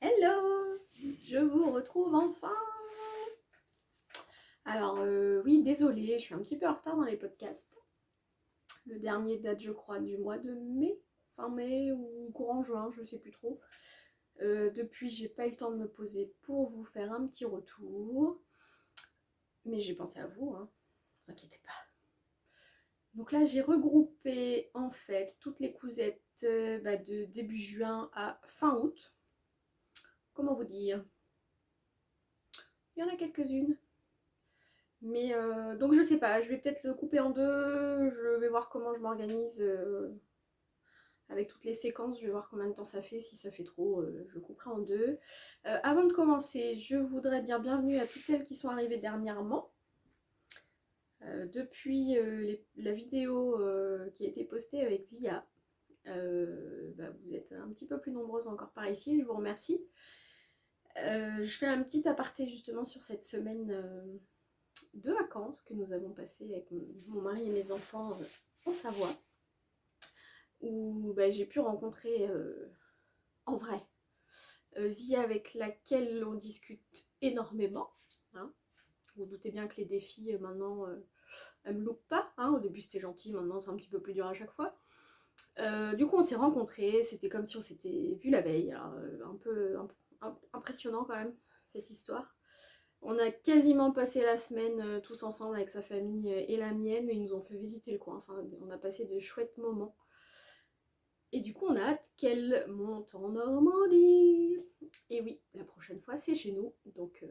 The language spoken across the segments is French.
Hello, je vous retrouve enfin. Alors oui, désolée, je suis un petit peu en retard dans les podcasts. Le dernier date, je crois, du mois de mai, fin mai ou courant juin, je sais plus trop. Depuis, j'ai pas eu le temps de me poser pour vous faire un petit retour. Mais j'ai pensé à vous, hein, ne vous inquiétez pas. Donc là, j'ai regroupé en fait toutes les cousettes de début juin à fin août. Comment vous dire? Il y en a quelques-unes. Mais donc je sais pas, je vais peut-être le couper en deux, je vais voir comment je m'organise avec toutes les séquences, je vais voir combien de temps ça fait, si ça fait trop, je couperai en deux. Avant de commencer, je voudrais dire bienvenue à toutes celles qui sont arrivées dernièrement. Depuis la vidéo qui a été postée avec Zia, vous êtes un petit peu plus nombreuses encore par ici, je vous remercie. Je fais un petit aparté justement sur cette semaine de vacances que nous avons passées avec mon mari et mes enfants en Savoie, où j'ai pu rencontrer en vrai Zia, avec laquelle on discute énormément. Hein. Vous, vous doutez bien que les défis maintenant elles me loupent pas. Hein. Au début c'était gentil, maintenant c'est un petit peu plus dur à chaque fois. Du coup on s'est rencontrés, c'était comme si on s'était vu la veille. Alors, un peu impressionnant quand même cette histoire. On a quasiment passé la semaine tous ensemble avec sa famille et la mienne, et ils nous ont fait visiter le coin. Enfin, on a passé de chouettes moments. Et du coup, on a hâte qu'elle monte en Normandie. Et oui, la prochaine fois, c'est chez nous. Donc,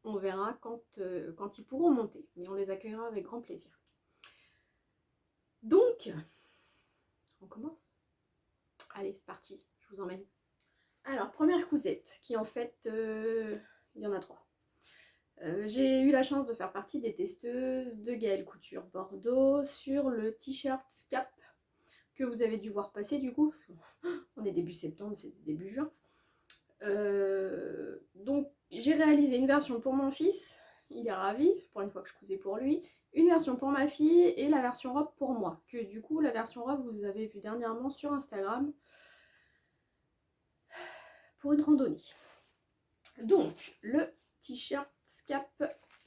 on verra quand ils pourront monter. Mais on les accueillera avec grand plaisir. Donc, on commence. Allez, c'est parti. Je vous emmène. Alors, première cousette, qui en fait, il y en a trois. J'ai eu la chance de faire partie des testeuses de Gaëlle Couture Bordeaux sur le t-shirt Scap que vous avez dû voir passer du coup, parce qu'on est début septembre, c'est début juin. Donc j'ai réalisé une version pour mon fils, il est ravi, c'est pour une fois que je cousais pour lui, une version pour ma fille et la version robe pour moi, que du coup la version robe vous avez vu dernièrement sur Instagram pour une randonnée. Donc le t-shirt Scap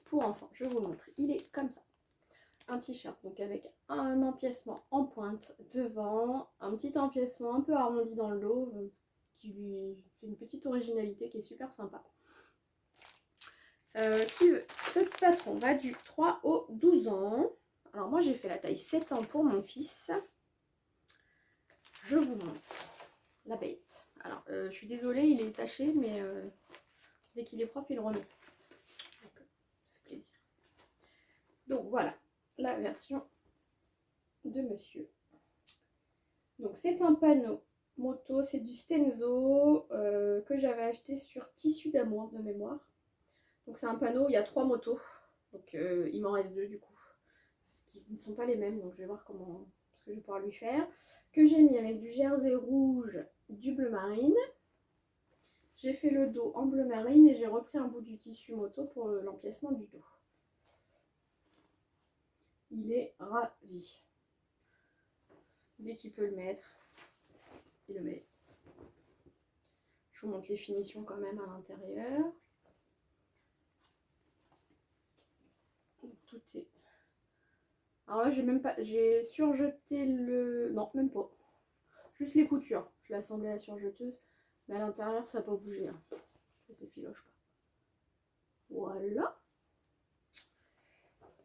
pour enfants, je vous montre, il est comme ça. Un t-shirt donc avec un empiècement en pointe devant, un petit empiècement un peu arrondi dans le dos qui lui fait une petite originalité qui est super sympa. Ce patron va du 3 au 12 ans. Alors moi j'ai fait la taille 7 ans pour mon fils. Je vous montre la bête. Alors je suis désolée, il est taché, mais dès qu'il est propre il le remet. Donc ça fait plaisir. Donc voilà la version de monsieur. Donc c'est un panneau moto, c'est du Stenzo que j'avais acheté sur Tissu d'amour de mémoire. Donc c'est un panneau, il y a 3 motos, donc il m'en reste 2 du coup, qui ne sont pas les mêmes, donc je vais voir ce que je vais pouvoir lui faire. Que j'ai mis avec du jersey rouge, du bleu marine. J'ai fait le dos en bleu marine et j'ai repris un bout du tissu moto pour l'empiècement du dos. Il est ravi. Dès qu'il peut le mettre, il le met. Je vous montre les finitions quand même à l'intérieur. Tout est... Alors là, j'ai surjeté le... Non, même pas. Juste les coutures. Je l'ai assemblé à la surjeteuse. Mais à l'intérieur, ça n'a pas bougé. Hein. Ça s'effiloche pas. Voilà.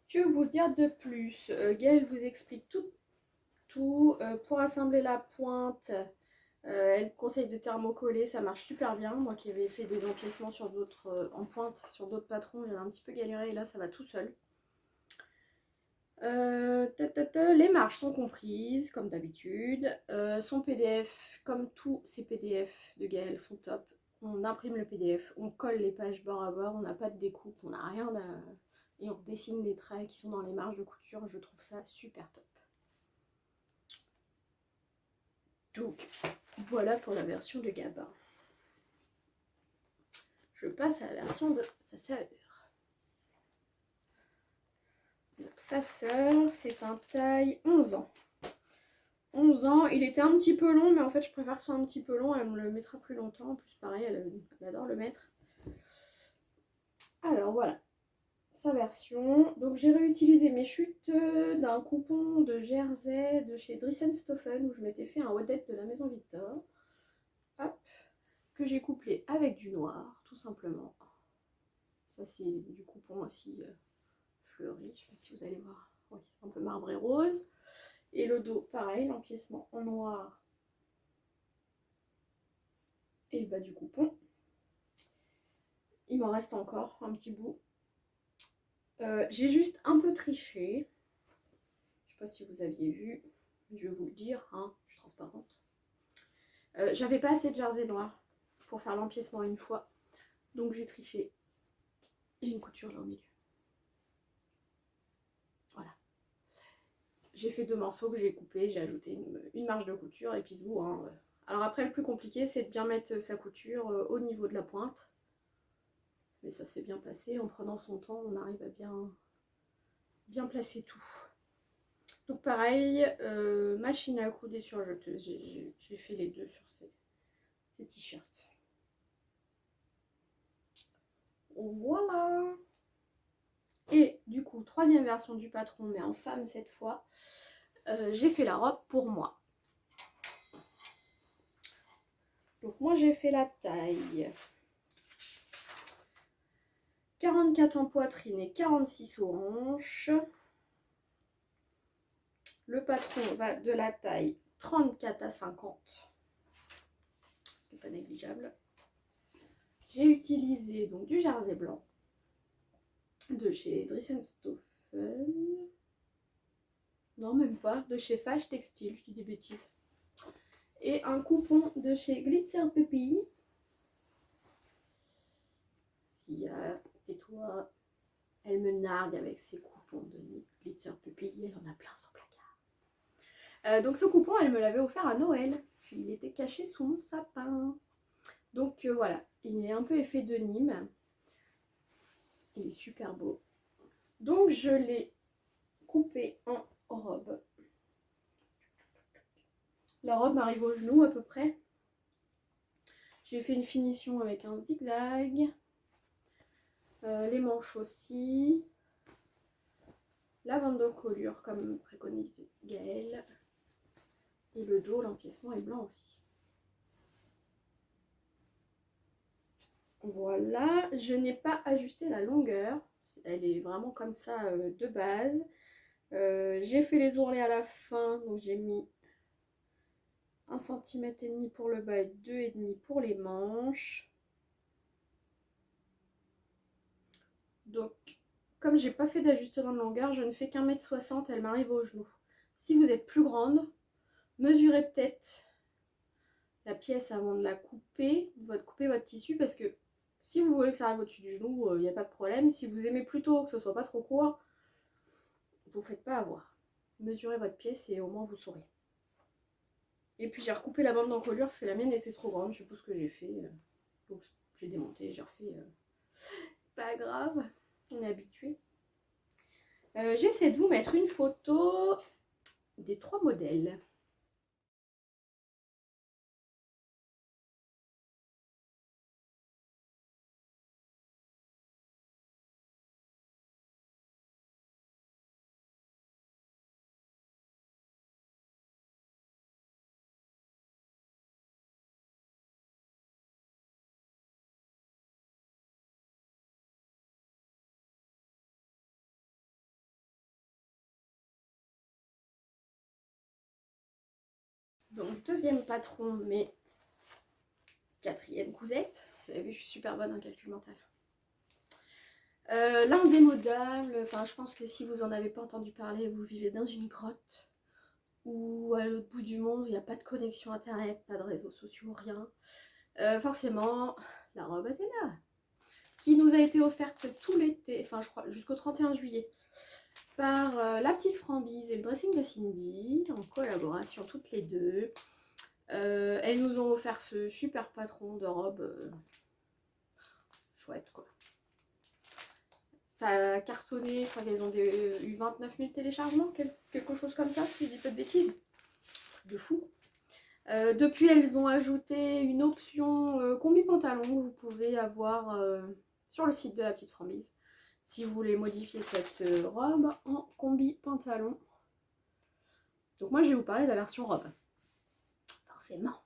Que vous dire de plus? Gaëlle vous explique tout. Pour assembler la pointe, elle conseille de thermocoller. Ça marche super bien. Moi qui avais fait des empiècements sur d'autres en pointe sur d'autres patrons, j'avais un petit peu galéré. Et là, ça va tout seul. Les marges sont comprises comme d'habitude. Son PDF, comme tous ces PDF de Gaëlle, sont top. On imprime le PDF, on colle les pages bord à bord, on n'a pas de découpe, on n'a rien à... Et on dessine les traits qui sont dans les marges de couture. Je trouve ça super top. Donc voilà pour la version de Gabin. Je passe à la version de sa sœur. Donc sa sœur, c'est un taille 11 ans. 11 ans. Il était un petit peu long, mais en fait je préfère que ce soit un petit peu long, elle me le mettra plus longtemps. En plus pareil, elle adore le mettre. Alors voilà, sa version. Donc j'ai réutilisé mes chutes d'un coupon de Jersey de chez Dressenstoffen où je m'étais fait un Odette de la Maison Victor. Hop, que j'ai couplé avec du noir, tout simplement. Ça c'est du coupon aussi fleuri, je sais pas si vous allez voir. Oui, c'est un peu marbré rose. Et le dos, pareil, l'empiècement en noir. Et le bas du coupon. Il m'en reste encore un petit bout. J'ai juste un peu triché. Je sais pas si vous aviez vu. Je vais vous le dire, hein, je suis transparente. J'avais pas assez de jersey noir pour faire l'empiècement une fois. Donc j'ai triché. J'ai une couture là au milieu. Voilà. J'ai fait 2 morceaux que j'ai coupés. J'ai ajouté une marge de couture et puis c'est bon. Hein. Alors après, le plus compliqué, c'est de bien mettre sa couture au niveau de la pointe. Mais ça s'est bien passé. En prenant son temps, on arrive à bien placer tout. Donc pareil, machine à coudre et surjeteuse. J'ai fait les deux sur ces t-shirts. Voilà. Et du coup, 3e version du patron, mais en femme cette fois. J'ai fait la robe pour moi. Donc moi j'ai fait la taille 44 en poitrine et 46 aux hanches. Le patron va de la taille 34 à 50. C'est pas négligeable. J'ai utilisé donc du jersey blanc de chez Dressenstoffen. Non, même pas. De chez Fâche Textile, je dis des bêtises. Et un coupon de chez Glitzer Puppy. S'il y a, tais-toi, elle me nargue avec ses coupons de Glitzer Puppy. Elle en a plein son placard. Donc ce coupon, elle me l'avait offert à Noël. Il était caché sous mon sapin. Donc voilà, il est un peu effet de Nîmes. Il est super beau. Donc je l'ai coupé en robe. La robe m'arrive au genou à peu près. J'ai fait une finition avec un zigzag. Les manches aussi. La bande de colure comme préconise Gaëlle. Et le dos, l'empiècement est blanc aussi. Voilà, je n'ai pas ajusté la longueur. Elle est vraiment comme ça de base. J'ai fait les ourlets à la fin, donc j'ai mis 1,5 cm pour le bas et 2,5 cm pour les manches. Donc, comme j'ai pas fait d'ajustement de longueur, je ne fais qu'1,60 m, elle m'arrive au genou. Si vous êtes plus grande, mesurez peut-être la pièce avant de la couper, couper votre tissu, parce que si vous voulez que ça arrive au-dessus du genou, il n'y a pas de problème. Si vous aimez plutôt que ce soit pas trop court, vous ne faites pas avoir. Mesurez votre pièce et au moins vous saurez. Et puis j'ai recoupé la bande d'encolure parce que la mienne était trop grande, je sais pas ce que j'ai fait. Donc j'ai démonté, j'ai refait. C'est pas grave, on est habitué. J'essaie de vous mettre une photo des 3 modèles. Donc 2e patron, mais 4e cousette. Vous avez vu, je suis super bonne en calcul mental. L'indémodable, enfin je pense que si vous en avez pas entendu parler, vous vivez dans une grotte ou à l'autre bout du monde, il n'y a pas de connexion internet, pas de réseaux sociaux, rien. Forcément, la robe Athéna, qui nous a été offerte tout l'été, enfin je crois jusqu'au 31 juillet, par la petite Frambise et le dressing de Cindy, en collaboration toutes les deux. Elles nous ont offert ce super patron de robe chouette quoi. Ça a cartonné, je crois qu'elles ont eu 29 000 téléchargements, quelque chose comme ça, si je dis pas de bêtises. de fou. Depuis, elles ont ajouté une option combi pantalon que vous pouvez avoir sur le site de la petite Framboise. Si vous voulez modifier cette robe en combi pantalon. Donc moi, je vais vous parler de la version robe. Forcément,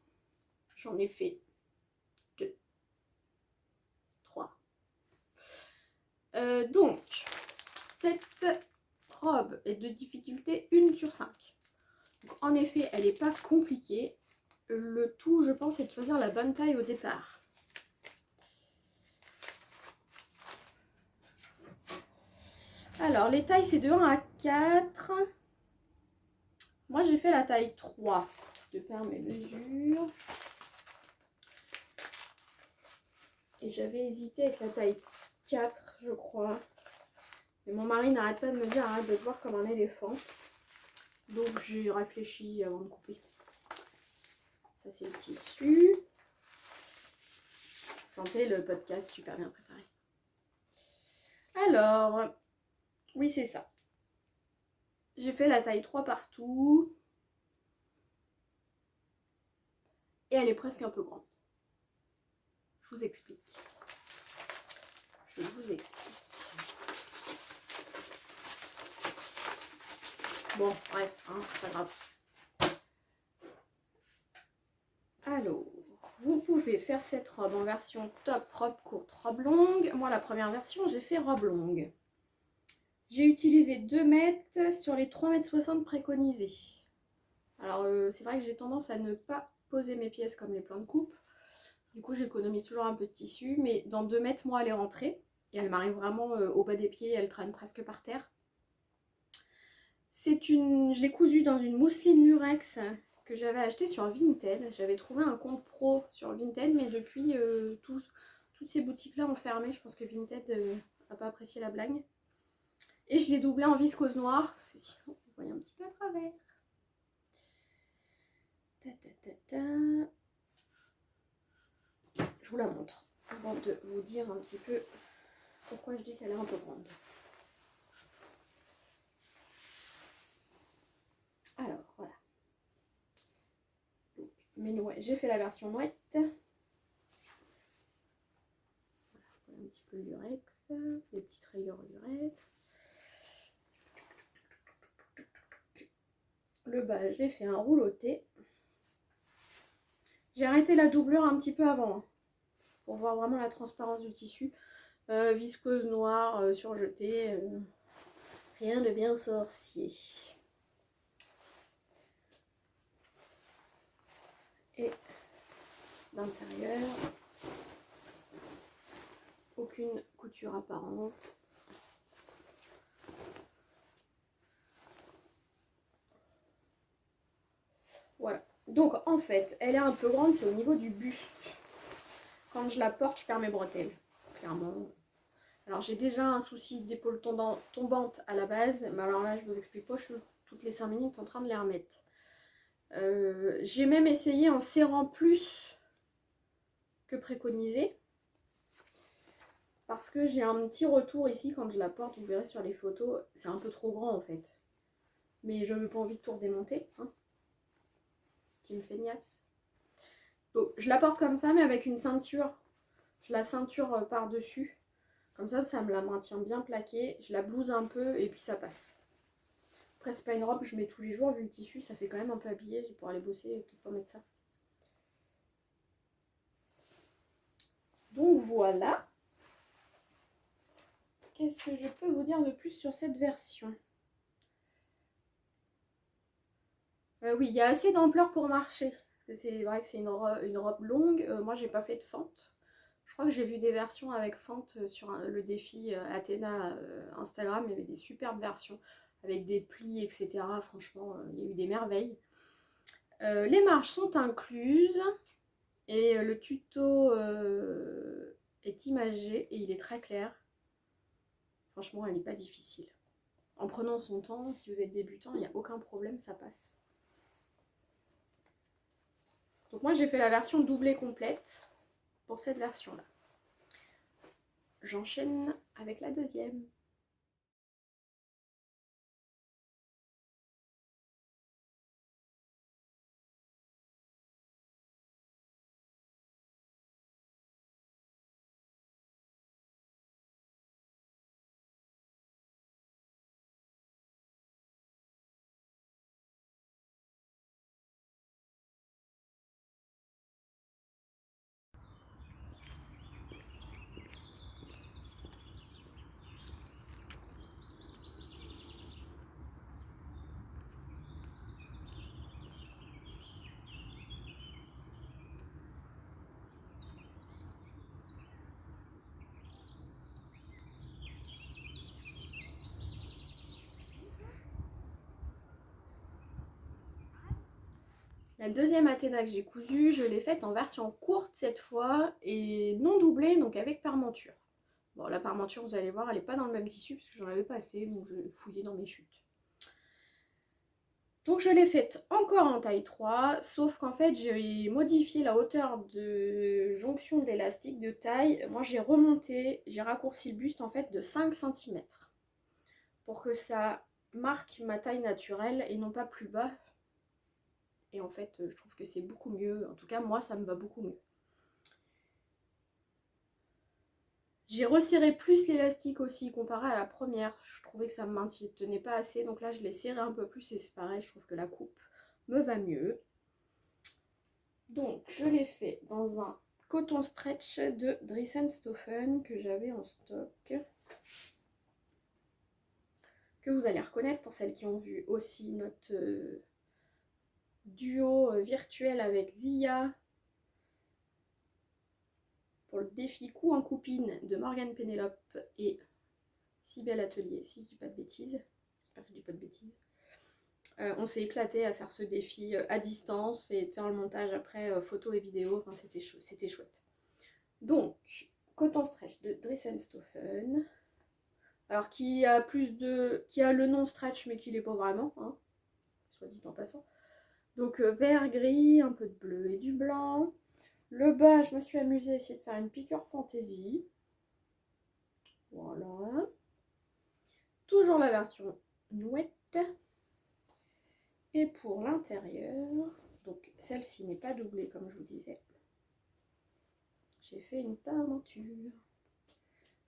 j'en ai fait 2, 3. Donc, cette robe est de difficulté 1 sur 5. Donc, en effet, elle n'est pas compliquée. Le tout, je pense, est de choisir la bonne taille au départ. Alors, les tailles, c'est de 1 à 4. Moi, j'ai fait la taille 3. Je perds mes mesures. Et j'avais hésité avec la taille 4, je crois. Mais mon mari n'arrête pas de me dire arrête de te voir comme un éléphant. Donc, j'ai réfléchi avant de couper. Ça, c'est le tissu. Vous sentez le podcast super bien préparé. Alors, oui, c'est ça. J'ai fait la taille 3 partout. Et elle est presque un peu grande. Je vous explique. Bon, bref, hein, c'est pas grave. Alors, vous pouvez faire cette robe en version top, robe courte, robe longue. Moi, la première version, j'ai fait robe longue. J'ai utilisé 2 mètres sur les 3,60 m préconisés. Alors, c'est vrai que j'ai tendance à ne pas poser mes pièces comme les plans de coupe. Du coup, j'économise toujours un peu de tissu. Mais dans 2 mètres, moi, elle est rentrée. Et elle m'arrive vraiment au bas des pieds. Elle traîne presque par terre. Je l'ai cousue dans une mousseline lurex que j'avais acheté sur Vinted. J'avais trouvé un compte pro sur Vinted, mais depuis, toutes ces boutiques-là ont fermé. Je pense que Vinted n'a pas apprécié la blague. Et je l'ai doublé en viscose noire, parce que sinon, vous voyez un petit peu à travers. Je vous la montre, avant de vous dire un petit peu pourquoi je dis qu'elle est un peu grande. Alors, voilà. Donc, j'ai fait la version mouette. Voilà, un petit peu lurex, des petites rayures lurex. Le bas, j'ai fait un rouleauté. J'ai arrêté la doublure un petit peu avant, hein, pour voir vraiment la transparence du tissu. Viscose noire, surjetée, rien de bien sorcier. Et l'intérieur, aucune couture apparente. Voilà. Donc en fait, elle est un peu grande, c'est au niveau du buste. Quand je la porte, je perds mes bretelles, clairement. Alors j'ai déjà un souci d'épaule tombante à la base, mais alors là je vous explique pas, je suis toutes les 5 minutes en train de les remettre. J'ai même essayé en serrant plus que préconisé. Parce que j'ai un petit retour ici quand je la porte, vous verrez sur les photos, c'est un peu trop grand en fait. Mais je n'ai pas envie de tout redémonter. Hein. Team feignasse. Donc je la porte comme ça, mais avec une ceinture. Je la ceinture par-dessus. Comme ça me la maintient bien plaquée. Je la blouse un peu et puis ça passe. Après, c'est pas une robe que je mets tous les jours, vu le tissu, ça fait quand même un peu habillé. Je vais pouvoir aller bosser et peut-être pas mettre ça. Donc voilà. Qu'est-ce que je peux vous dire de plus sur cette version ? Oui, il y a assez d'ampleur pour marcher. C'est vrai que c'est une robe longue. Moi, j'ai pas fait de fente. Je crois que j'ai vu des versions avec fente sur le défi Athéna Instagram. Il y avait des superbes versions avec des plis, etc. Franchement, il y a eu des merveilles. Les marches sont incluses. Et le tuto est imagé et il est très clair. Franchement, elle n'est pas difficile. En prenant son temps, si vous êtes débutant, il n'y a aucun problème, ça passe. Donc moi, j'ai fait la version doublée complète pour cette version-là. J'enchaîne avec la deuxième. La deuxième Athéna que j'ai cousue, je l'ai faite en version courte cette fois et non doublée, donc avec parmenture. Bon, la parmenture, vous allez voir, elle n'est pas dans le même tissu parce que j'en avais pas assez, donc je l'ai fouillée dans mes chutes. Donc je l'ai faite encore en taille 3, sauf qu'en fait j'ai modifié la hauteur de jonction de l'élastique de taille. Moi j'ai remonté, j'ai raccourci le buste en fait de 5 cm pour que ça marque ma taille naturelle et non pas plus bas. Et en fait je trouve que c'est beaucoup mieux, en tout cas moi ça me va beaucoup mieux. J'ai resserré plus l'élastique aussi comparé à la première. Je trouvais que ça me maintenait pas assez. Donc là, je l'ai serré un peu plus et c'est pareil. Je trouve que la coupe me va mieux. Donc, je l'ai fait dans un coton stretch de Dressenstoffen que j'avais en stock. Que vous allez reconnaître pour celles qui ont vu aussi notre duo virtuel avec Zia pour le défi coup en coupine de Morgane Pénélope et Cybelle Atelier, si je dis pas de bêtises. J'espère que je dis pas de bêtises. On s'est éclaté à faire ce défi à distance et de faire le montage après photos et vidéos. Enfin, c'était chouette. Donc, coton stretch de Dressenstoffen. Alors, qui a le nom stretch, mais qui l'est pas vraiment, hein, soit dit en passant. Donc, vert, gris, un peu de bleu et du blanc. Le bas, je me suis amusée à essayer de faire une piqûre fantaisie. Voilà. Toujours la version nouette. Et pour l'intérieur, donc celle-ci n'est pas doublée comme je vous disais. J'ai fait une parmenture.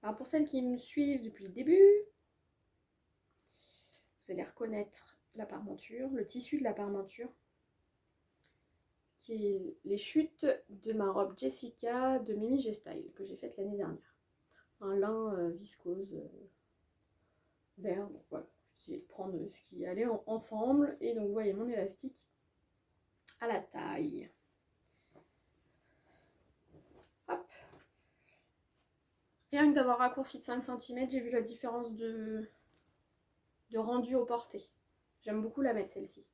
Alors pour celles qui me suivent depuis le début, vous allez reconnaître la parmenture, le tissu de la parmenture, qui est les chutes de ma robe Jessica de Mimi G-Style que j'ai faite l'année dernière. Un lin viscose vert, donc voilà. J'ai essayé de prendre ce qui allait ensemble et donc vous voyez mon élastique à la taille. Hop. Rien que d'avoir raccourci de 5 cm, j'ai vu la différence de rendu au porté. J'aime beaucoup la mettre celle-ci.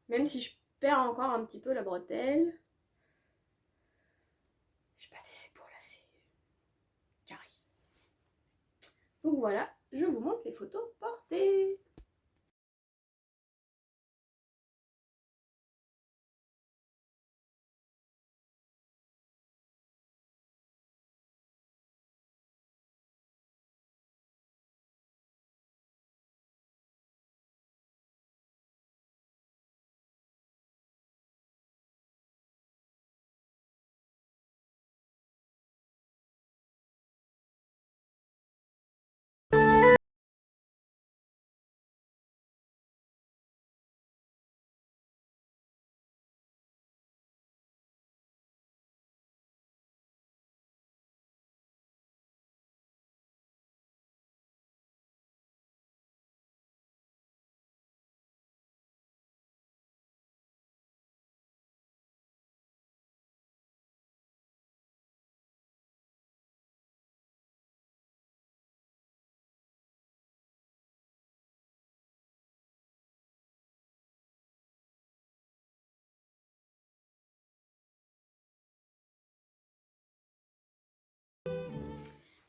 Même si je perds encore un petit peu la bretelle. J'ai pas des épaules assez carrées. Donc voilà, je vous montre les photos portées.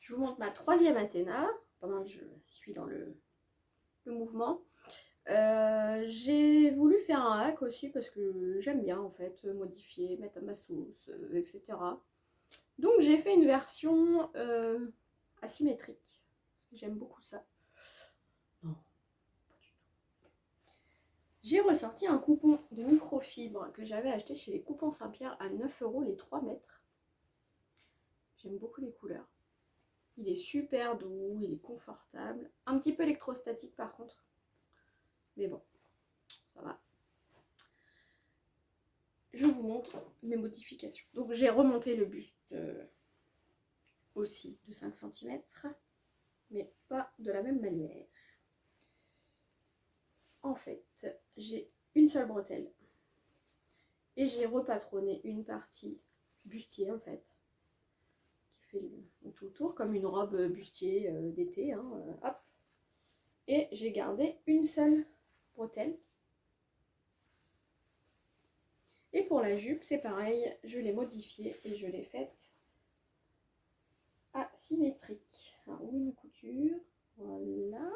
Je vous montre ma troisième Athéna, pendant que je suis dans le mouvement. J'ai voulu faire un hack aussi parce que j'aime bien en fait modifier, mettre à ma sauce, etc. Donc j'ai fait une version asymétrique parce que j'aime beaucoup ça. Non, pas du tout. J'ai ressorti un coupon de microfibre que j'avais acheté chez les coupons Saint-Pierre à 9 € les 3 mètres. J'aime beaucoup les couleurs. Il est super doux, il est confortable. Un petit peu électrostatique par contre. Mais bon, ça va. Je vous montre mes modifications. Donc j'ai remonté le buste aussi de 5 cm, mais pas de la même manière. En fait, j'ai une seule bretelle et j'ai repatronné une partie bustier en fait, qui fait tout le tour comme une robe bustier d'été, hein, hop. Et j'ai gardé une seule bretelle. pour la jupe, c'est pareil, je l'ai modifiée et je l'ai faite asymétrique. Alors, où est ma couture? Voilà.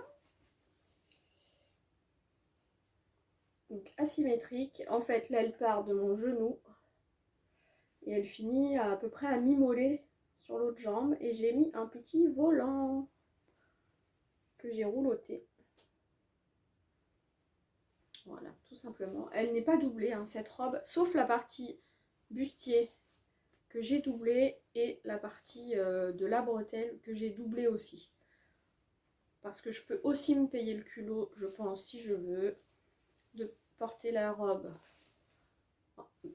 Donc asymétrique, en fait là elle part de mon genou et elle finit à peu près à mi-mollet sur l'autre jambe et j'ai mis un petit volant que j'ai rouloté. Voilà, tout simplement. Elle n'est pas doublée hein, cette robe, sauf la partie bustier que j'ai doublée et la partie de la bretelle que j'ai doublée aussi. Parce que je peux aussi me payer le culot, je pense, si je veux, de porter la robe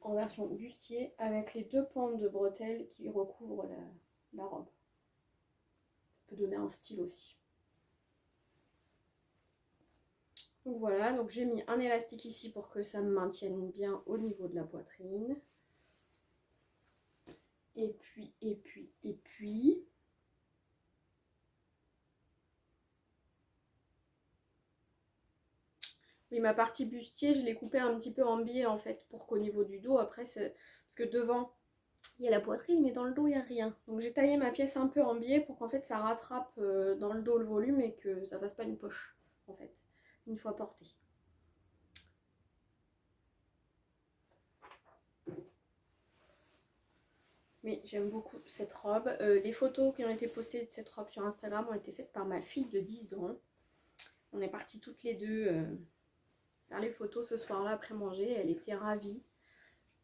en version bustier avec les 2 pentes de bretelles qui recouvrent la robe. Ça peut donner un style aussi. Donc voilà, donc j'ai mis un élastique ici pour que ça me maintienne bien au niveau de la poitrine. Et puis. Oui, ma partie bustier, je l'ai coupée un petit peu en biais en fait, pour qu'au niveau du dos, après, parce que devant, il y a la poitrine, mais dans le dos, il n'y a rien. Donc j'ai taillé ma pièce un peu en biais pour qu'en fait, ça rattrape dans le dos le volume et que ça fasse pas une poche, en fait, une fois portée. Mais j'aime beaucoup cette robe. Les photos qui ont été postées de cette robe sur Instagram ont été faites par ma fille de 10 ans. On est parties toutes les deux faire les photos ce soir-là après manger. Elle était ravie.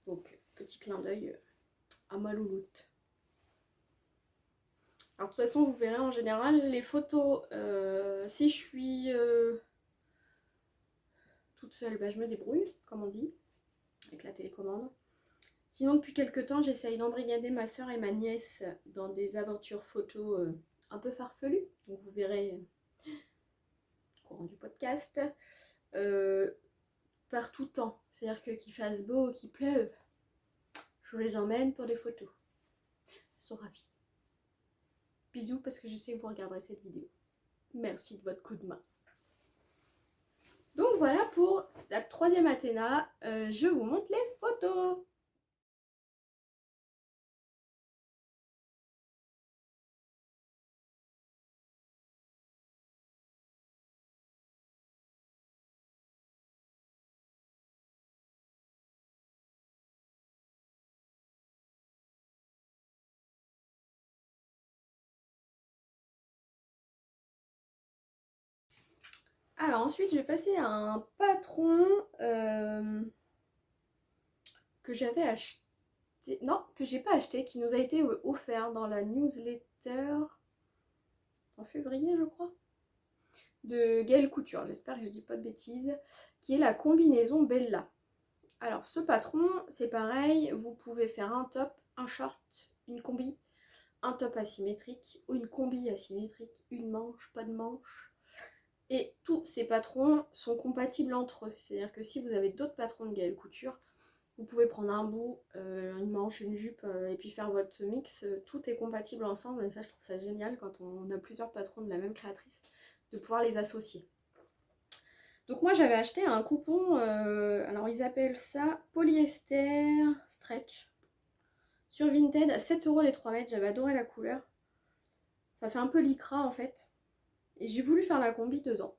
Donc, petit clin d'œil à ma louloute. Alors, de toute façon, vous verrez en général les photos. Si je suis toute seule, bah, je me débrouille, comme on dit, avec la télécommande. Sinon, depuis quelques temps, j'essaye d'embrigader ma soeur et ma nièce dans des aventures photos un peu farfelues. Donc, vous verrez au courant du podcast. Par tout temps. C'est-à-dire que qu'il fasse beau ou qu'il pleuve, je les emmène pour des photos. Ils sont ravis. Bisous parce que je sais que vous regarderez cette vidéo. Merci de votre coup de main. Donc voilà pour la 3e Athéna. Je vous montre les photos. Alors ensuite, je vais passer à un patron que j'avais acheté. Non, que j'ai pas acheté, qui nous a été offert dans la newsletter en février, je crois, de Gaëlle Couture, j'espère que je dis pas de bêtises, qui est la combinaison Bella. Alors ce patron, c'est pareil, vous pouvez faire un top, un short, une combi, un top asymétrique ou une combi asymétrique, une manche, pas de manche. Et tous ces patrons sont compatibles entre eux. C'est-à-dire que si vous avez d'autres patrons de Gaëlle Couture, vous pouvez prendre un bout, une manche, une jupe et puis faire votre mix. Tout est compatible ensemble et ça je trouve ça génial quand on a plusieurs patrons de la même créatrice de pouvoir les associer. Donc moi j'avais acheté un coupon, alors ils appellent ça polyester stretch sur Vinted à 7 € les 3 mètres. J'avais adoré la couleur. Ça fait un peu lycra en fait. Et j'ai voulu faire la combi dedans.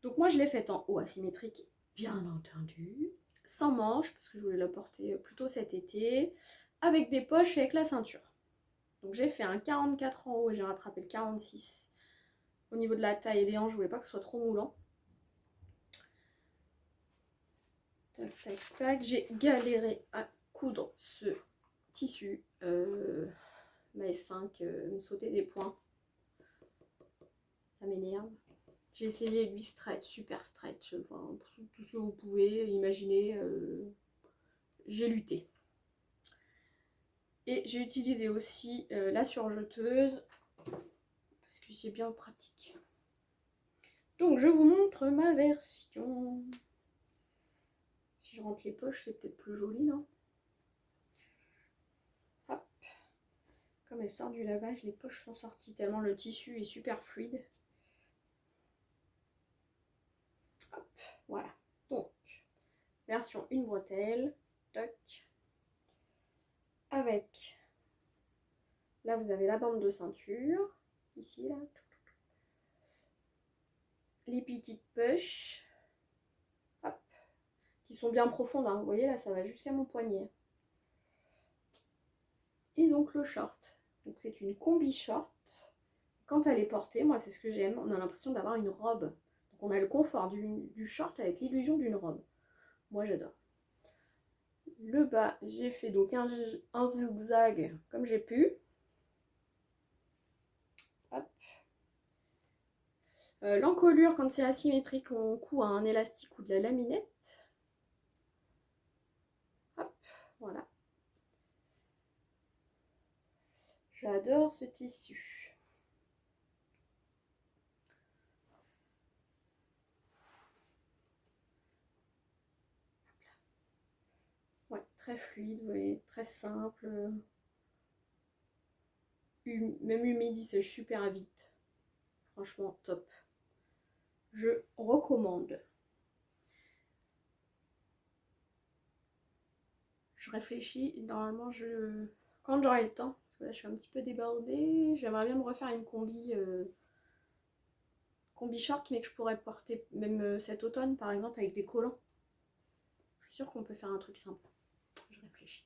Donc moi je l'ai faite en haut asymétrique, bien entendu. Sans manches, parce que je voulais la porter plutôt cet été. Avec des poches et avec la ceinture. Donc j'ai fait un 44 en haut et j'ai rattrapé le 46. Au niveau de la taille et des hanches, je voulais pas que ce soit trop moulant. Tac, tac, tac. J'ai galéré à coudre ce tissu. Ma S5 me sautait des points. Ça m'énerve. J'ai essayé aiguille stretch, super stretch, enfin tout ce que vous pouvez imaginer. J'ai lutté. Et j'ai utilisé aussi la surjeteuse parce que c'est bien pratique. Donc je vous montre ma version. Si je rentre les poches, c'est peut-être plus joli, non? Hop. Comme elle sort du lavage, les poches sont sorties tellement le tissu est super fluide. Hop, voilà. Donc, version une bretelle. toc. Avec, là vous avez la bande de ceinture, ici là. Les petites poches, hop, qui sont bien profondes, hein. Vous voyez là, ça va jusqu'à mon poignet. Et donc le short. Donc c'est une combi short. Quand elle est portée, moi c'est ce que j'aime, on a l'impression d'avoir une robe. Donc on a le confort du short avec l'illusion d'une robe. Moi j'adore. Le bas, j'ai fait donc un zigzag comme j'ai pu. L'encolure, quand c'est asymétrique, on coud à un élastique ou de la laminette. Hop, voilà. J'adore ce tissu. Ouais, très fluide, vous voyez, très simple. Même humide, il sèche super vite. Franchement, top. Je recommande. Je réfléchis, normalement, quand j'aurai le temps, parce que là, je suis un petit peu débordée, j'aimerais bien me refaire une combi short, mais que je pourrais porter même cet automne, par exemple, avec des collants. Je suis sûre qu'on peut faire un truc simple. Je réfléchis.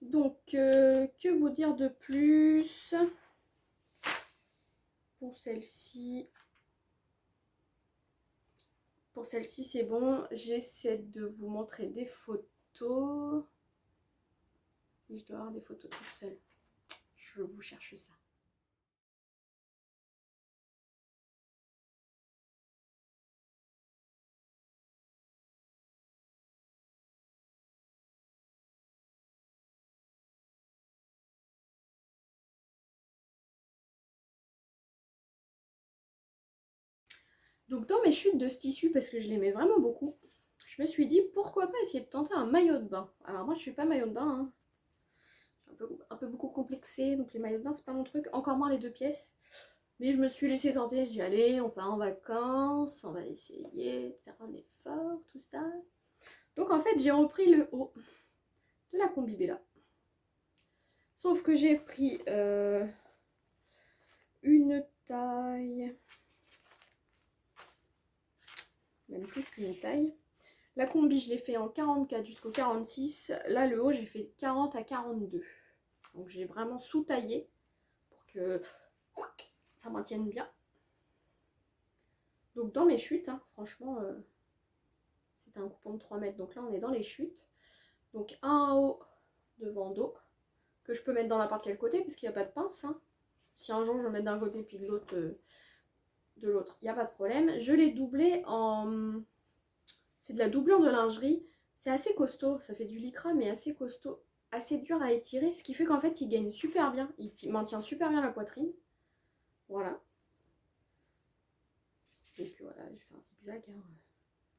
Donc, que vous dire de plus? Pour celle-ci, c'est bon. J'essaie de vous montrer des photos. Oui, je dois avoir des photos toute seule. Je vous cherche ça. Donc dans mes chutes de ce tissu, parce que je l'aimais vraiment beaucoup, je me suis dit pourquoi pas essayer de tenter un maillot de bain. Alors moi je suis pas maillot de bain, hein. Je suis un peu beaucoup complexée, donc les maillots de bain c'est pas mon truc, encore moins les 2 pièces. Mais je me suis laissée tenter, j'y allais, on part en vacances, on va essayer de faire un effort, tout ça. Donc en fait j'ai repris le haut de la combi Bella. Sauf que j'ai pris une taille, même plus qu'une taille. La combi, je l'ai fait en 44 jusqu'au 46. Là, le haut, j'ai fait 40 à 42. Donc, j'ai vraiment sous-taillé pour que ça maintienne bien. Donc, dans mes chutes, hein, franchement, c'était un coupon de 3 mètres. Donc là, on est dans les chutes. Donc, un haut devant dos que je peux mettre dans n'importe quel côté parce qu'il n'y a pas de pince. Hein. Si un jour, je le mets d'un côté puis de l'autre, il n'y a pas de problème. Je l'ai doublé en... C'est de la doublure de lingerie. C'est assez costaud, ça fait du lycra mais assez costaud, assez dur à étirer, ce qui fait qu'en fait il gagne super bien, il maintient super bien la poitrine. Voilà. Donc voilà, j'ai fait un zigzag. Hein.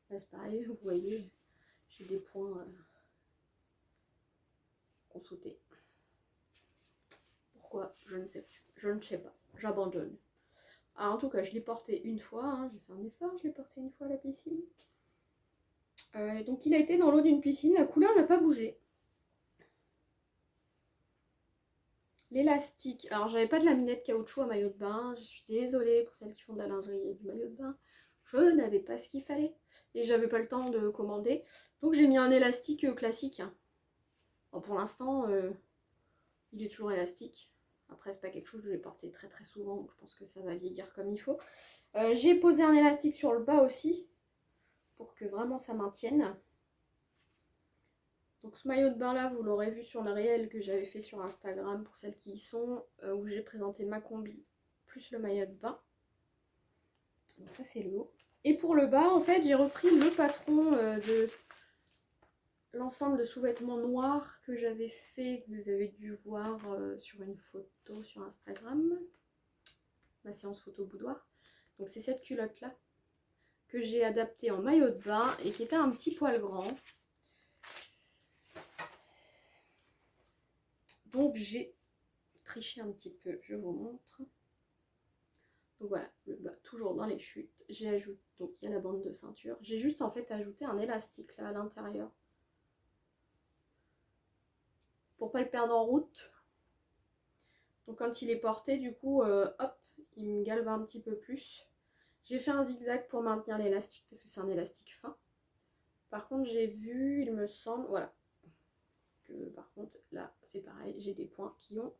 Là c'est pareil, vous voyez, j'ai des points qui ont sauté. Pourquoi? Je ne sais pas. Je ne sais pas. J'abandonne. Alors en tout cas, je l'ai porté une fois, hein. J'ai fait un effort, je l'ai porté une fois à la piscine. Donc il a été dans l'eau d'une piscine, la couleur n'a pas bougé. L'élastique, alors j'avais pas de laminette caoutchouc à maillot de bain, je suis désolée pour celles qui font de la lingerie et du maillot de bain, je n'avais pas ce qu'il fallait et j'avais pas le temps de commander, donc j'ai mis un élastique classique. Bon, pour l'instant, il est toujours élastique, après c'est pas quelque chose que je vais porter très très souvent, donc je pense que ça va vieillir comme il faut. J'ai posé un élastique sur le bas aussi, pour que vraiment ça maintienne. Donc ce maillot de bain là, vous l'aurez vu sur le réel que j'avais fait sur Instagram pour celles qui y sont, où j'ai présenté ma combi plus le maillot de bain. Donc ça c'est le haut. Et pour le bas, en fait, j'ai repris le patron de l'ensemble de sous-vêtements noirs que j'avais fait, que vous avez dû voir sur une photo sur Instagram. Ma séance photo boudoir. Donc c'est cette culotte là que j'ai adaptée en maillot de bain et qui était un petit poil grand. Donc j'ai triché un petit peu, je vous montre. Donc voilà, le bas toujours dans les chutes. J'ai ajouté, donc il y a la bande de ceinture. J'ai juste en fait ajouté un élastique là à l'intérieur pour pas le perdre en route. Donc quand il est porté, du coup, hop, il me galve un petit peu plus. J'ai fait un zigzag pour maintenir l'élastique parce que c'est un élastique fin. Par contre, j'ai vu, il me semble, voilà, que par contre, là, c'est pareil, j'ai des points qui ont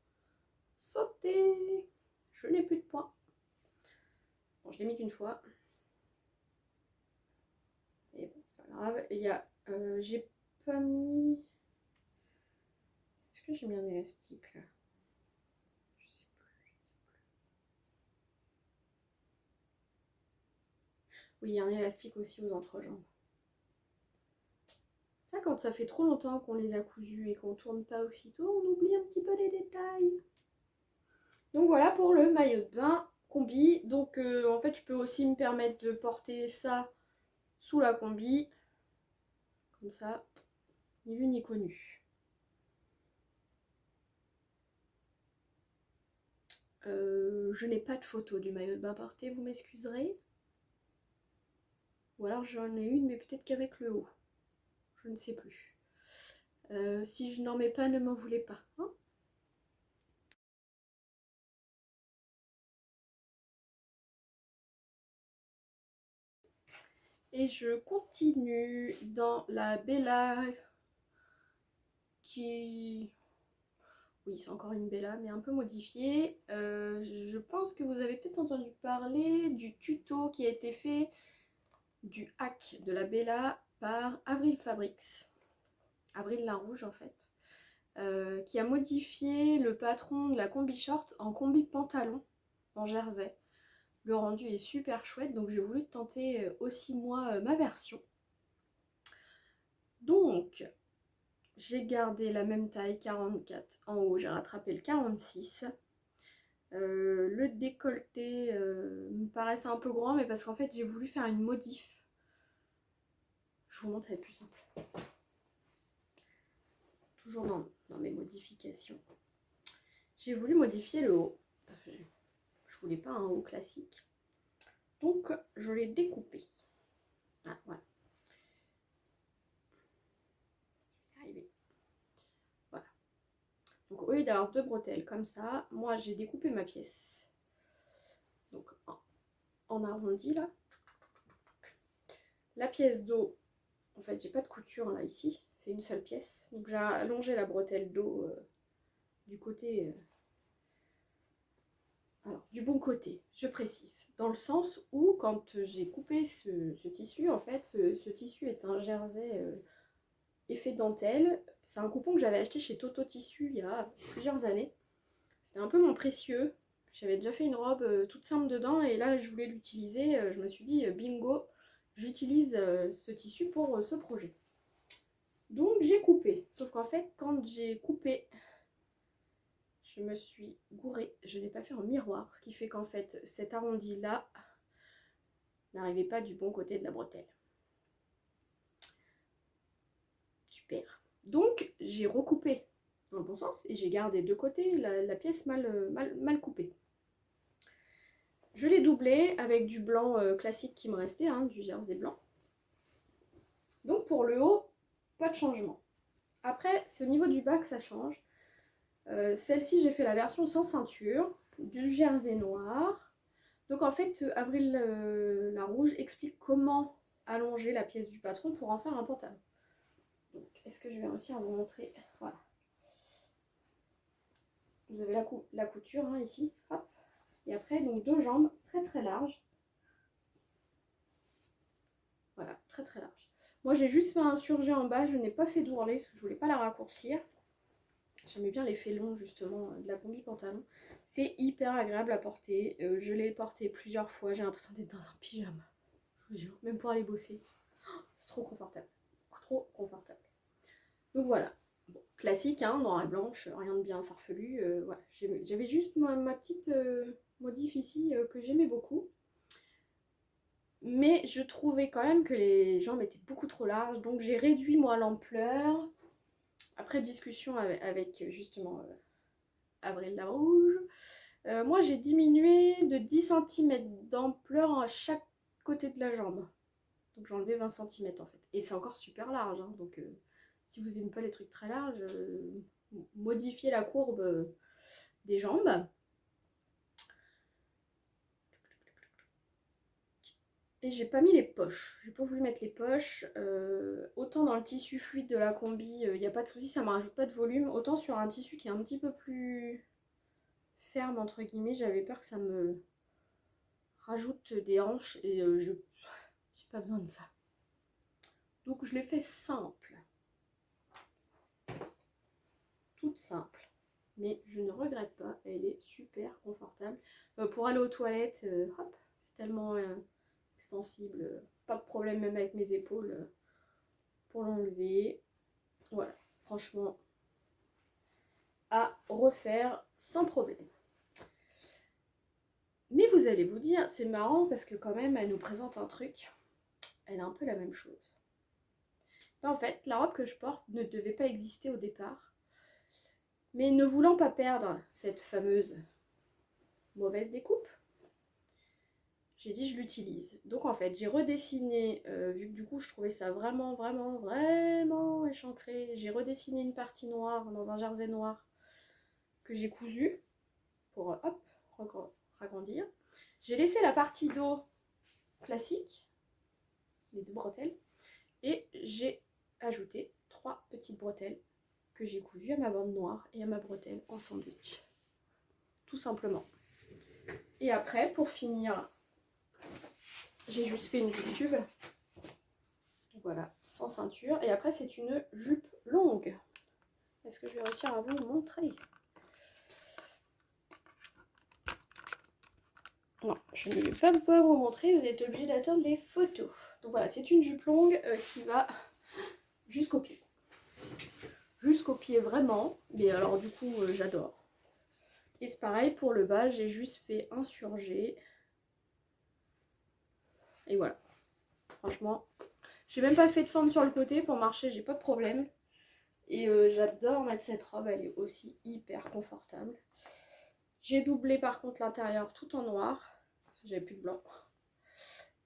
sauté. Je n'ai plus de points. Bon, je l'ai mis qu'une fois. Et bon, c'est pas grave. Il y a, j'ai pas mis... Est-ce que j'ai mis un élastique là? Je sais plus. Oui, il y a un élastique aussi aux entrejambes. Ça, quand ça fait trop longtemps qu'on les a cousus et qu'on tourne pas aussitôt, on oublie un petit peu les détails. Donc voilà pour le maillot de bain combi. Donc en fait, je peux aussi me permettre de porter ça sous la combi. Comme ça, ni vu ni connu. Je n'ai pas de photo du maillot de bain porté, vous m'excuserez. Ou alors j'en ai une, mais peut-être qu'avec le haut. Je ne sais plus. Si je n'en mets pas, ne m'en voulez pas. Hein. Et je continue dans la Bella qui... Oui, c'est encore une Bella, mais un peu modifiée. Je pense que vous avez peut-être entendu parler du tuto qui a été fait du hack de la Bella par Avril Fabrics. Avril Larouge en fait. Qui a modifié le patron de la combi short en combi pantalon en jersey. Le rendu est super chouette, donc j'ai voulu tenter aussi moi ma version. Donc, j'ai gardé la même taille, 44 en haut, j'ai rattrapé le 46. Le décolleté me paraissait un peu grand, mais parce qu'en fait j'ai voulu faire une modif. Je vous montre, c'est plus simple. Toujours dans mes modifications. J'ai voulu modifier le haut, parce que je voulais pas un haut classique. Donc je l'ai découpé. Ah, voilà. Je vais y arriver. Voilà. Donc au lieu d'avoir deux bretelles comme ça, moi j'ai découpé ma pièce. Donc en arrondi là. La pièce d'eau, en fait j'ai pas de couture là ici, c'est une seule pièce. Donc j'ai allongé la bretelle d'eau du côté... alors du bon côté, je précise. Dans le sens où quand j'ai coupé ce tissu, en fait ce tissu est un jersey effet dentelle. C'est un coupon que j'avais acheté chez Toto Tissu il y a plusieurs années. C'était un peu mon précieux. J'avais déjà fait une robe toute simple dedans et là je voulais l'utiliser. Je me suis dit bingo, j'utilise ce tissu pour ce projet. Donc j'ai coupé. Sauf qu'en fait quand j'ai coupé, je me suis gourée. Je n'ai pas fait en miroir. Ce qui fait qu'en fait cet arrondi là n'arrivait pas du bon côté de la bretelle. Super. Donc j'ai recoupé dans le bon sens et j'ai gardé de côté la pièce mal coupée. Je l'ai doublé avec du blanc classique qui me restait, hein, du jersey blanc. Donc pour le haut, pas de changement. Après, c'est au niveau du bas que ça change. Celle-ci, j'ai fait la version sans ceinture, du jersey noir. Donc en fait, Avril Larouge explique comment allonger la pièce du patron pour en faire un pantalon. Donc, est-ce que je vais réussir à vous montrer? Voilà. Vous avez la couture hein, ici, hop. Et après, donc deux jambes très larges. Voilà, très large. Moi, j'ai juste fait un surjet en bas, je n'ai pas fait d'ourlet parce que je voulais pas la raccourcir. J'aimais bien l'effet long justement de la combi pantalon. C'est hyper agréable à porter. Je l'ai porté plusieurs fois, j'ai l'impression d'être dans un pyjama. Je vous jure, même pour aller bosser. Oh, c'est trop confortable. Trop confortable. Donc voilà. Bon, classique, hein, noir et blanche, rien de bien farfelu. Voilà. J'avais juste ma petite modif ici que j'aimais beaucoup. Mais je trouvais quand même que les jambes étaient beaucoup trop larges. Donc j'ai réduit moi l'ampleur. Après discussion avec justement Avril Larouge. Moi j'ai diminué de 10 cm d'ampleur à chaque côté de la jambe. Donc j'ai enlevé 20 cm en fait. Et c'est encore super large. Hein, donc si vous n'aimez pas les trucs très larges, modifier la courbe des jambes. Et j'ai pas mis les poches, j'ai pas voulu mettre les poches. Autant dans le tissu fluide de la combi, il n'y a pas de souci, ça me rajoute pas de volume. Autant sur un tissu qui est un petit peu plus ferme, entre guillemets, j'avais peur que ça me rajoute des hanches et j'ai pas besoin de ça. Donc je l'ai fait simple. Toute simple. Mais je ne regrette pas, elle est super confortable. Pour aller aux toilettes, hop, c'est tellement extensible, pas de problème même avec mes épaules pour l'enlever. Voilà, franchement, à refaire sans problème. Mais vous allez vous dire, c'est marrant parce que quand même, elle nous présente un truc, elle a un peu la même chose. Ben, en fait, la robe que je porte ne devait pas exister au départ, mais ne voulant pas perdre cette fameuse mauvaise découpe, j'ai dit je l'utilise. Donc en fait, j'ai redessiné, vu que du coup je trouvais ça vraiment échancré, j'ai redessiné une partie noire dans un jersey noir que j'ai cousu pour hop, ragrandir. J'ai laissé la partie dos classique, les 2 bretelles, et j'ai ajouté 3 petites bretelles que j'ai cousues à ma bande noire et à ma bretelle en sandwich. Tout simplement. Et après, pour finir, j'ai juste fait une jupe tube. Voilà, sans ceinture. Et après, c'est une jupe longue. Est-ce que je vais réussir à vous montrer? Non, je ne vais pas pouvoir vous montrer. Vous êtes obligé d'attendre les photos. Donc voilà, c'est une jupe longue qui va jusqu'au pied. Jusqu'au pied vraiment. Mais alors du coup, j'adore. Et c'est pareil pour le bas. J'ai juste fait un surjet. Et voilà. Franchement, j'ai même pas fait de fente sur le côté. Pour marcher, j'ai pas de problème. Et j'adore mettre cette robe, elle est aussi hyper confortable. J'ai doublé par contre l'intérieur tout en noir, parce que j'avais plus de blanc.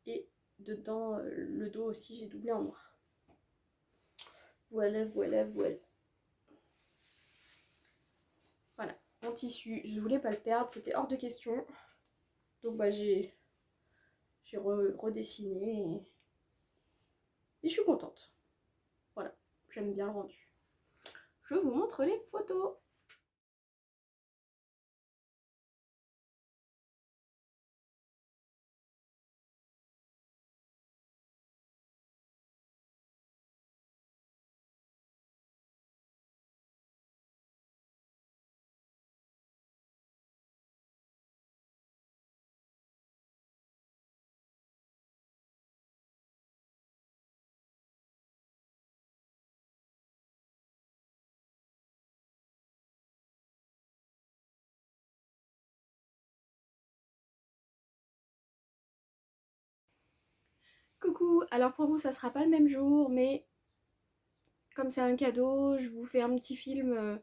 Et dedans, le dos aussi, j'ai doublé en noir. Voilà. Voilà, en tissu, je ne voulais pas le perdre, c'était hors de question. Donc bah j'ai redessiné et je suis contente. Voilà, j'aime bien le rendu. Je vous montre les photos. Coucou, alors pour vous ça sera pas le même jour, mais comme c'est un cadeau, je vous fais un petit film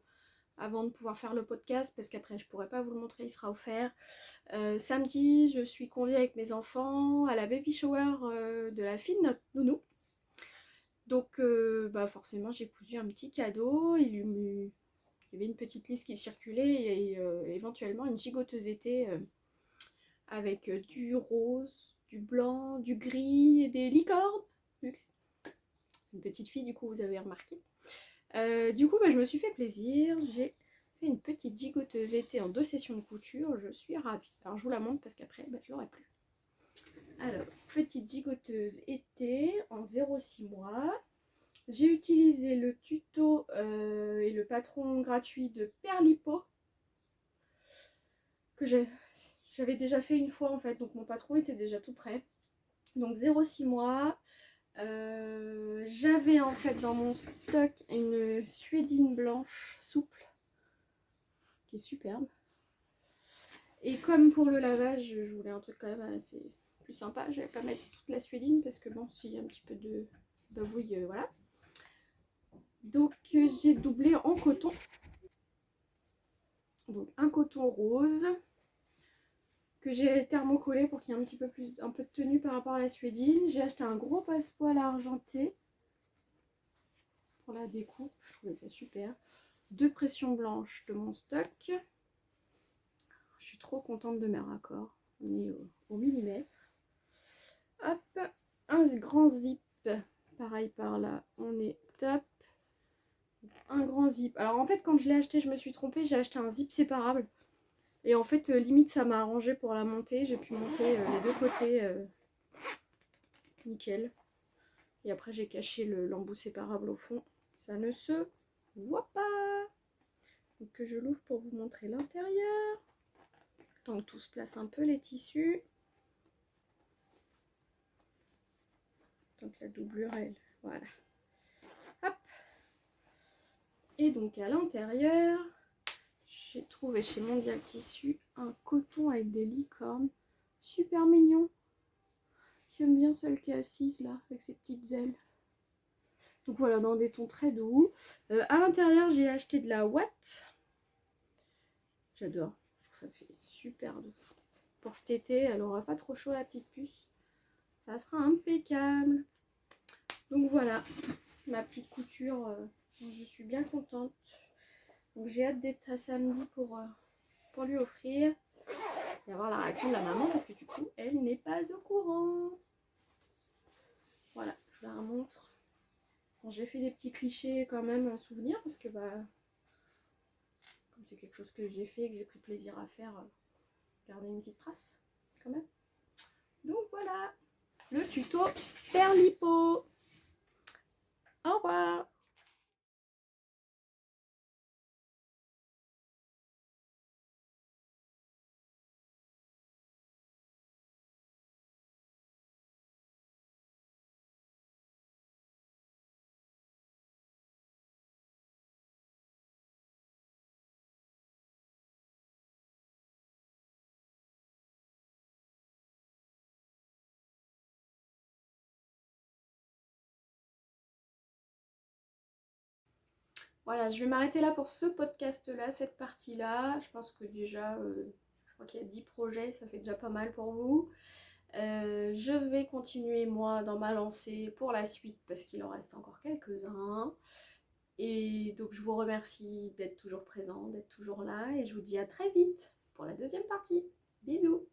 avant de pouvoir faire le podcast, parce qu'après je pourrai pas vous le montrer, il sera offert. Samedi, je suis conviée avec mes enfants à la baby shower de la fille de notre nounou. Donc bah forcément j'ai cousu un petit cadeau, il y avait une petite liste qui circulait et éventuellement une gigoteuse été avec du rose, du blanc, du gris et des licornes. Une petite fille, du coup, vous avez remarqué. Du coup, bah, je me suis fait plaisir. J'ai fait une petite gigoteuse été en 2 sessions de couture. Je suis ravie. Alors, je vous la montre parce qu'après, bah, je l'aurai plus. Alors, petite gigoteuse été en 0,6 mois. J'ai utilisé le tuto et le patron gratuit de Perlipo que j'avais déjà fait une fois en fait. Donc, mon patron était déjà tout prêt. Donc, 0,6 mois. J'avais en fait dans mon stock une suédine blanche souple qui est superbe, et comme pour le lavage je voulais un truc quand même assez plus sympa, je vais pas mettre toute la suédine parce que bon, s'il y a un petit peu de bavouille, voilà. Donc j'ai doublé en coton, donc un coton rose que j'ai thermocollé pour qu'il y ait un peu de tenue par rapport à la suédine. J'ai acheté un gros passepoil argenté pour la découpe, je trouvais ça super. 2 pressions blanches de mon stock. Je suis trop contente de mes raccords. On est au millimètre. Hop, un grand zip. Pareil par là, on est top. Un grand zip. Alors en fait, quand je l'ai acheté, je me suis trompée. J'ai acheté un zip séparable. Et en fait, limite, ça m'a arrangé pour la monter. J'ai pu monter les deux côtés. Nickel. Et après, j'ai caché l'embout séparable au fond. Ça ne se voit pas. Donc que je l'ouvre pour vous montrer l'intérieur. Tant que tout se place un peu les tissus. Donc la doublure, elle, voilà. Hop. Et donc à l'intérieur, j'ai trouvé chez Mondial Tissu un coton avec des licornes. Super mignon. J'aime bien celle qui est assise là, avec ses petites ailes. Donc voilà, dans des tons très doux. À l'intérieur, j'ai acheté de la Watt. J'adore. Je trouve ça fait super doux. Pour cet été, elle aura pas trop chaud la petite puce. Ça sera impeccable. Donc voilà, ma petite couture. Je suis bien contente. Donc j'ai hâte d'être à samedi pour lui offrir. Et avoir la réaction de la maman parce que du coup, elle n'est pas au courant. Voilà, je vous la remontre. Bon, j'ai fait des petits clichés quand même à souvenir parce que bah comme c'est quelque chose que j'ai fait et que j'ai pris plaisir à faire, garder une petite trace quand même. Donc voilà, le tuto Perlipo. Au revoir. Voilà, je vais m'arrêter là pour ce podcast-là, cette partie-là. Je pense que déjà, je crois qu'il y a 10 projets, ça fait déjà pas mal pour vous. Je vais continuer moi dans ma lancée pour la suite parce qu'il en reste encore quelques-uns. Et donc je vous remercie d'être toujours présent, d'être toujours là et je vous dis à très vite pour la deuxième partie. Bisous!